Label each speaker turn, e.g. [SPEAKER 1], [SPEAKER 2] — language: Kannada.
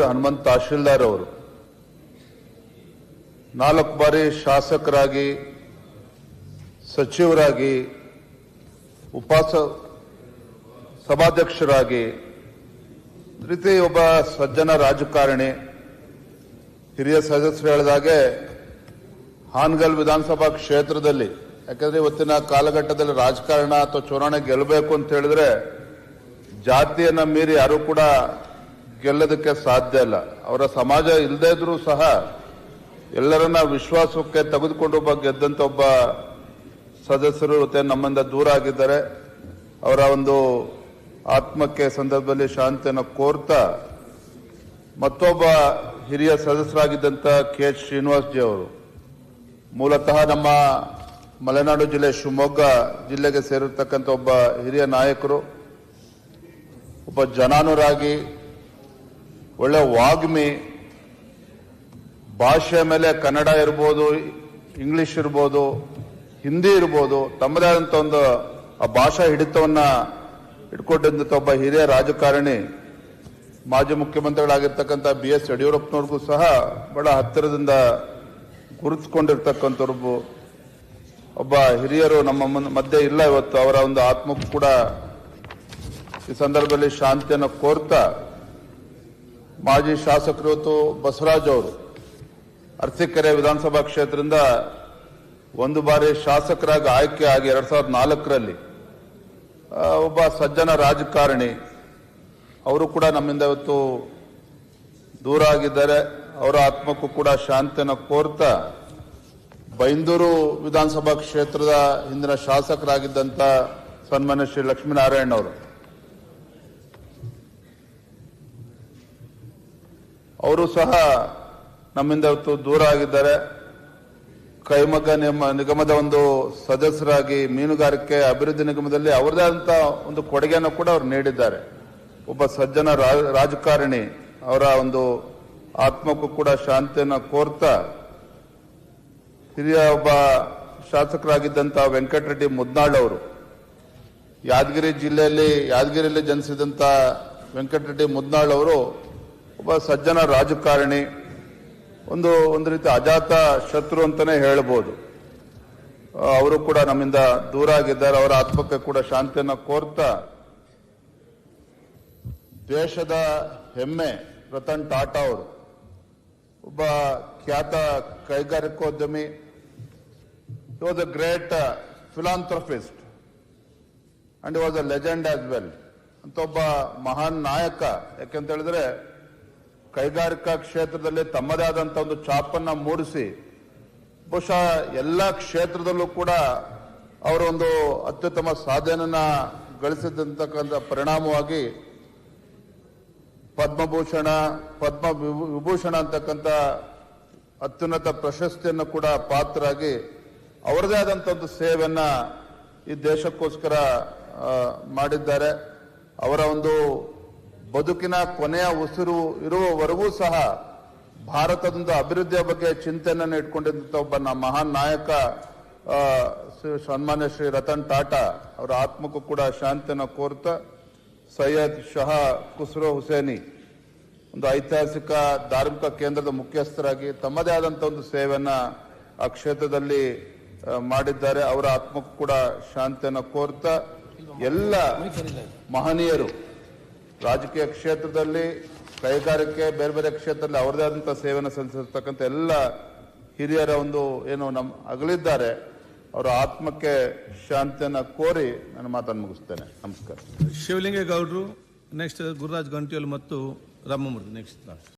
[SPEAKER 1] ಹನುಮಂತ ತಹಶೀಲ್ದಾರ್ ಅವರು 4 ಬಾರಿ ಶಾಸಕರಾಗಿ, ಸಚಿವರಾಗಿ, ಸಭಾಧ್ಯಕ್ಷರಾಗಿ, ರೀತಿ ಒಬ್ಬ ಸಜ್ಜನ ರಾಜಕಾರಣಿ, ಹಿರಿಯ ಸದಸ್ಯರು ಹೇಳಿದಾಗೆ ಹಾನಗಲ್ ವಿಧಾನಸಭಾ ಕ್ಷೇತ್ರದಲ್ಲಿ, ಯಾಕಂದ್ರೆ ಇವತ್ತಿನ ಕಾಲಘಟ್ಟದಲ್ಲಿ ರಾಜಕಾರಣ ಅಥವಾ ಚುನಾವಣೆ ಗೆಲ್ಲಬೇಕು ಅಂತ ಹೇಳಿದ್ರೆ ಜಾತಿಯನ್ನ ಮೀರಿ ಯಾರು ಕೂಡ ಗೆಲ್ಲೋದಕ್ಕೆ ಸಾಧ್ಯ ಇಲ್ಲ. ಅವರ ಸಮಾಜ ಇಲ್ಲದೇ ಇದ್ರೂ ಸಹ ಎಲ್ಲರನ್ನ ವಿಶ್ವಾಸಕ್ಕೆ ತೆಗೆದುಕೊಂಡು ಗೆದ್ದಂತ ಒಬ್ಬ ಸದಸ್ಯರು ಇವತ್ತು ನಮ್ಮಿಂದ ದೂರ ಆಗಿದ್ದಾರೆ. ಅವರ ಒಂದು ಆತ್ಮಕ್ಕೆ ಸಂದರ್ಭದಲ್ಲಿ ಶಾಂತಿಯನ್ನು ಕೋರ್ತಾ ಮತ್ತೊಬ್ಬ ಹಿರಿಯ ಸದಸ್ಯರಾಗಿದ್ದಂಥ KH ಶ್ರೀನಿವಾಸ್ ಜಿ ಅವರು ಮೂಲತಃ ನಮ್ಮ ಮಲೆನಾಡು ಜಿಲ್ಲೆ ಶಿವಮೊಗ್ಗ ಜಿಲ್ಲೆಗೆ ಸೇರಿರ್ತಕ್ಕಂಥ ಒಬ್ಬ ಹಿರಿಯ ನಾಯಕರು, ಒಬ್ಬ ಜನಾನುರಾಗಿ, ಒಳ್ಳೆ ವಾಗ್ಮಿ, ಭಾಷೆ ಮೇಲೆ ಕನ್ನಡ ಇರ್ಬೋದು, ಇಂಗ್ಲಿಷ್ ಇರ್ಬೋದು, ಹಿಂದಿ ಇರ್ಬೋದು, ತಮ್ಮದೇ ಆದಂಥ ಒಂದು ಆ ಭಾಷಾ ಹಿಡಿತವನ್ನ ಇಟ್ಕೊಂಡಿದ್ದಂಥ ಒಬ್ಬ ಹಿರಿಯ ರಾಜಕಾರಣಿ, ಮಾಜಿ ಮುಖ್ಯಮಂತ್ರಿಗಳಾಗಿರ್ತಕ್ಕಂಥ BS ಯಡಿಯೂರಪ್ಪನವ್ರಿಗೂ ಸಹ ಬಹಳ ಹತ್ತಿರದಿಂದ ಗುರುತಿಸಿಕೊಂಡಿರ್ತಕ್ಕಂಥವ್ರು ಒಬ್ಬ ಹಿರಿಯರು ನಮ್ಮ ಮಧ್ಯೆ ಇಲ್ಲ ಇವತ್ತು. ಅವರ ಒಂದು ಆತ್ಮಕ್ಕೂ ಕೂಡ ಈ ಸಂದರ್ಭದಲ್ಲಿ ಶಾಂತಿಯನ್ನು ಕೋರ್ತಾ ಮಾಜಿ ಶಾಸಕರು ಇವತ್ತು ಬಸವರಾಜ್ ಅವರು ಅರಸೀಕೆರೆ ವಿಧಾನಸಭಾ ಕ್ಷೇತ್ರದಿಂದ 1 ಬಾರಿ ಶಾಸಕರಾಗಿ ಆಯ್ಕೆ ಆಗಿ 2004ರಲ್ಲಿ ಒಬ್ಬ ಸಜ್ಜನ ರಾಜಕಾರಣಿ, ಅವರು ಕೂಡ ನಮ್ಮಿಂದ ಇವತ್ತು ದೂರ ಆಗಿದ್ದಾರೆ. ಅವರ ಆತ್ಮಕ್ಕೂ ಕೂಡ ಶಾಂತಿಯನ್ನು ಕೋರ್ತಾ ಬೈಂದೂರು ವಿಧಾನಸಭಾ ಕ್ಷೇತ್ರದ ಹಿಂದಿನ ಶಾಸಕರಾಗಿದ್ದಂಥ ಸನ್ಮಾನ್ಯ ಶ್ರೀ ಲಕ್ಷ್ಮೀನಾರಾಯಣ ಅವರು ಸಹ ನಮ್ಮಿಂದ ಇವತ್ತು ದೂರ ಆಗಿದ್ದಾರೆ. ಕೈಮಗ್ಗ ನಿಗಮದ ಒಂದು ಸದಸ್ಯರಾಗಿ ಮೀನುಗಾರಿಕೆ ಅಭಿವೃದ್ಧಿ ನಿಗಮದಲ್ಲಿ ಅವರದೇ ಆದಂತ ಒಂದು ಕೊಡುಗೆಯನ್ನು ಕೂಡ ಅವರು ನೀಡಿದ್ದಾರೆ. ಒಬ್ಬ ಸಜ್ಜನ ರಾಜಕಾರಣಿ, ಅವರ ಒಂದು ಆತ್ಮಕ್ಕೂ ಕೂಡ ಶಾಂತಿಯನ್ನು ಕೋರ್ತಾ ಹಿರಿಯ ಒಬ್ಬ ಶಾಸಕರಾಗಿದ್ದಂಥ ವೆಂಕಟರೆಡ್ಡಿ ಮುದ್ನಾಳ್ ಅವರು, ಯಾದಗಿರಿಯಲ್ಲಿ ಜನಿಸಿದಂಥ ವೆಂಕಟರೆಡ್ಡಿ ಮುದ್ನಾಳ್ ಅವರು ಒಬ್ಬ ಸಜ್ಜನ ರಾಜಕಾರಣಿ, ಒಂದು ರೀತಿ ಅಜಾತ ಶತ್ರು ಅಂತಾನೆ ಹೇಳ್ಬೋದು. ಅವರು ಕೂಡ ನಮ್ಮಿಂದ ದೂರ ಆಗಿದ್ದಾರೆ. ಅವರ ಆತ್ಮಕ್ಕೆ ಕೂಡ ಶಾಂತಿಯನ್ನು ಕೋರ್ತಾ ದೇಶದ ಹೆಮ್ಮೆ ರತನ್ ಟಾಟಾ ಅವರು ಒಬ್ಬ ಖ್ಯಾತ ಕೈಗಾರಿಕೋದ್ಯಮಿ, he was a great philanthropist and he was a legend as well ಅಂತ ಒಬ್ಬ ಮಹಾನ್ ನಾಯಕ. ಯಾಕೆಂತ ಹೇಳಿದ್ರೆ ಕೈಗಾರಿಕಾ ಕ್ಷೇತ್ರದಲ್ಲಿ ತಮ್ಮದೇ ಆದಂತ ಒಂದು ಛಾಪನ್ನ ಮೂಡಿಸಿ ಬಹುಶಃ ಎಲ್ಲ ಕ್ಷೇತ್ರದಲ್ಲೂ ಕೂಡ ಅವರೊಂದು ಅತ್ಯುತ್ತಮ ಸಾಧನೆಯನ್ನ ಗಳಿಸಿದಂತಕ್ಕಂಥ ಪರಿಣಾಮವಾಗಿ ಪದ್ಮಭೂಷಣ, ವಿಭೂಷಣ ಅಂತಕ್ಕಂಥ ಅತ್ಯುನ್ನತ ಪ್ರಶಸ್ತಿಯನ್ನು ಕೂಡ ಪಾತ್ರರಾಗಿ ಅವರದೇ ಆದಂತ ಒಂದು ಸೇವೆಯನ್ನ ಈ ದೇಶಕ್ಕೋಸ್ಕರ ಮಾಡಿದ್ದಾರೆ. ಅವರ ಒಂದು ಬದುಕಿನ ಕೊನೆಯ ಉಸಿರು ಇರುವವರೆಗೂ ಸಹ ಭಾರತದ ಅಭಿವೃದ್ಧಿಯ ಬಗ್ಗೆ ಚಿಂತನೆಯನ್ನು ಇಟ್ಕೊಂಡಿದ್ದಂಥ ಒಬ್ಬ ಮಹಾನ್ ನಾಯಕ ಸನ್ಮಾನ್ಯ ಶ್ರೀ ರತನ್ ಟಾಟಾ ಅವರ ಆತ್ಮಕ್ಕೂ ಕೂಡ ಶಾಂತಿಯನ್ನು ಕೋರ್ತಾ ಸೈಯದ್ ಶಹಾ ಖುಸ್ರೋ ಹುಸೇನಿ ಒಂದು ಐತಿಹಾಸಿಕ ಧಾರ್ಮಿಕ ಕೇಂದ್ರದ ಮುಖ್ಯಸ್ಥರಾಗಿ ತಮ್ಮದೇ ಆದಂಥ ಒಂದು ಸೇವೆಯನ್ನ ಆ ಕ್ಷೇತ್ರದಲ್ಲಿ ಮಾಡಿದ್ದಾರೆ. ಅವರ ಆತ್ಮಕ್ಕೂ ಕೂಡ ಶಾಂತಿಯನ್ನು ಕೋರ್ತಾ ಎಲ್ಲ ಮಹನೀಯರು ರಾಜಕೀಯ ಕ್ಷೇತ್ರದಲ್ಲಿ, ಕೈಗಾರಿಕೆ, ಬೇರೆ ಬೇರೆ ಕ್ಷೇತ್ರದಲ್ಲಿ ಅವರದೇ ಆದಂತಹ ಸೇವೆಯನ್ನು ಸಲ್ಲಿಸಿರ್ತಕ್ಕಂಥ ಎಲ್ಲ ಹಿರಿಯರ ಒಂದು ಏನು ಅಗಲಿದ್ದಾರೆ, ಅವರ ಆತ್ಮಕ್ಕೆ ಶಾಂತಿಯನ್ನು ಕೋರಿ ನಾನು ಮಾತನ್ನು ಮುಗಿಸ್ತೇನೆ. ನಮಸ್ಕಾರ.
[SPEAKER 2] ಶಿವಲಿಂಗೇಗೌಡರು, ನೆಕ್ಸ್ಟ್ ಗುರುರಾಜ್ ಗಂಟ್ಯೋಲ್ ಮತ್ತು ರಾಮಮೂರ್ತಿ ನೆಕ್ಸ್ಟ್.